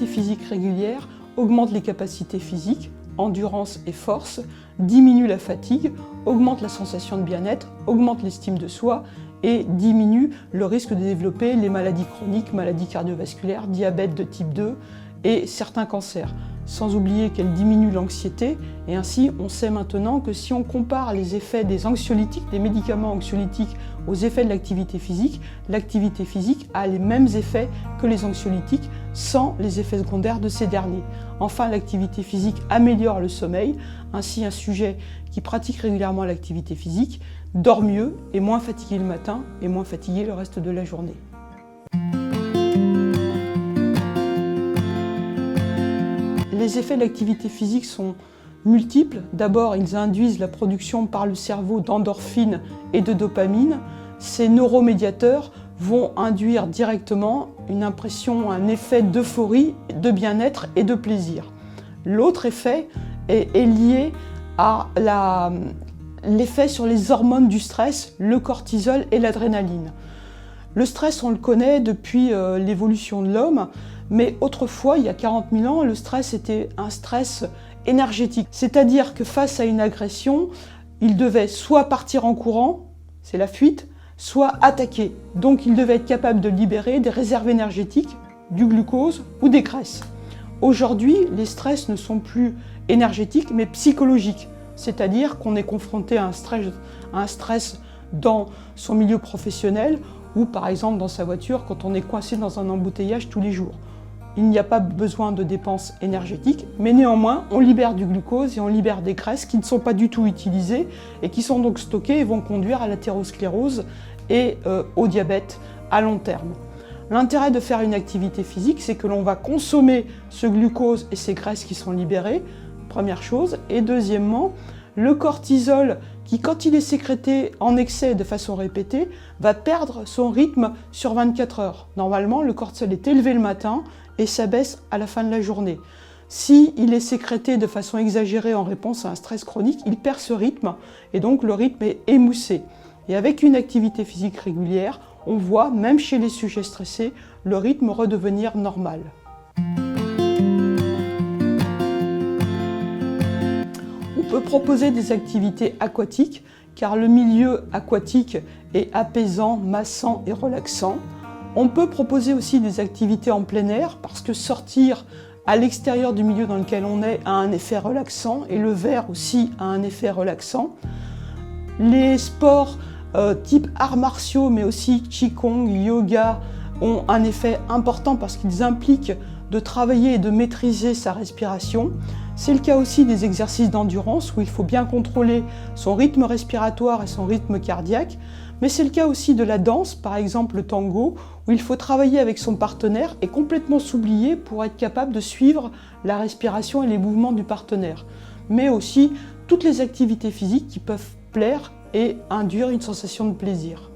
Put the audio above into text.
physique régulière augmente les capacités physiques, endurance et force, diminue la fatigue, augmente la sensation de bien-être, augmente l'estime de soi et diminue le risque de développer les maladies chroniques, maladies cardiovasculaires, diabète de type 2 et certains cancers. Sans oublier qu'elle diminue l'anxiété, et ainsi on sait maintenant que si on compare les effets des anxiolytiques, des médicaments anxiolytiques, aux effets de l'activité physique a les mêmes effets que les anxiolytiques sans les effets secondaires de ces derniers. Enfin, l'activité physique améliore le sommeil, ainsi un sujet qui pratique régulièrement l'activité physique dort mieux, est moins fatigué le matin et moins fatigué le reste de la journée. Les effets de l'activité physique sont multiples. D'abord, ils induisent la production par le cerveau d'endorphines et de dopamine. Ces neuromédiateurs vont induire directement une impression, un effet d'euphorie, de bien-être et de plaisir. L'autre effet est lié à l'effet sur les hormones du stress, le cortisol et l'adrénaline. Le stress, on le connaît depuis l'évolution de l'homme, mais autrefois, il y a 40 000 ans, le stress était un stress énergétique. C'est-à-dire que face à une agression, il devait soit partir en courant, c'est la fuite, soit attaquer. Donc il devait être capable de libérer des réserves énergétiques, du glucose ou des graisses. Aujourd'hui, les stress ne sont plus énergétiques, mais psychologiques. C'est-à-dire qu'on est confronté à un stress dans son milieu professionnel ou par exemple dans sa voiture quand on est coincé dans un embouteillage tous les jours. Il n'y a pas besoin de dépenses énergétiques, mais néanmoins, on libère du glucose et on libère des graisses qui ne sont pas du tout utilisées et qui sont donc stockées et vont conduire à l'athérosclérose et au diabète à long terme. L'intérêt de faire une activité physique, c'est que l'on va consommer ce glucose et ces graisses qui sont libérées, première chose. Et deuxièmement, le cortisol, qui quand il est sécrété en excès de façon répétée, va perdre son rythme sur 24 heures. Normalement, le cortisol est élevé le matin et s'abaisse à la fin de la journée. S'il est sécrété de façon exagérée en réponse à un stress chronique, il perd ce rythme et donc le rythme est émoussé. Et avec une activité physique régulière, on voit, même chez les sujets stressés, le rythme redevenir normal. On peut proposer des activités aquatiques, car le milieu aquatique est apaisant, massant et relaxant. On peut proposer aussi des activités en plein air, parce que sortir à l'extérieur du milieu dans lequel on est a un effet relaxant, et le verre aussi a un effet relaxant. Les sports type arts martiaux, mais aussi Qigong, yoga, ont un effet important parce qu'ils impliquent de travailler et de maîtriser sa respiration. C'est le cas aussi des exercices d'endurance où il faut bien contrôler son rythme respiratoire et son rythme cardiaque, mais c'est le cas aussi de la danse, par exemple le tango, où il faut travailler avec son partenaire et complètement s'oublier pour être capable de suivre la respiration et les mouvements du partenaire. Mais aussi toutes les activités physiques qui peuvent plaire et induire une sensation de plaisir.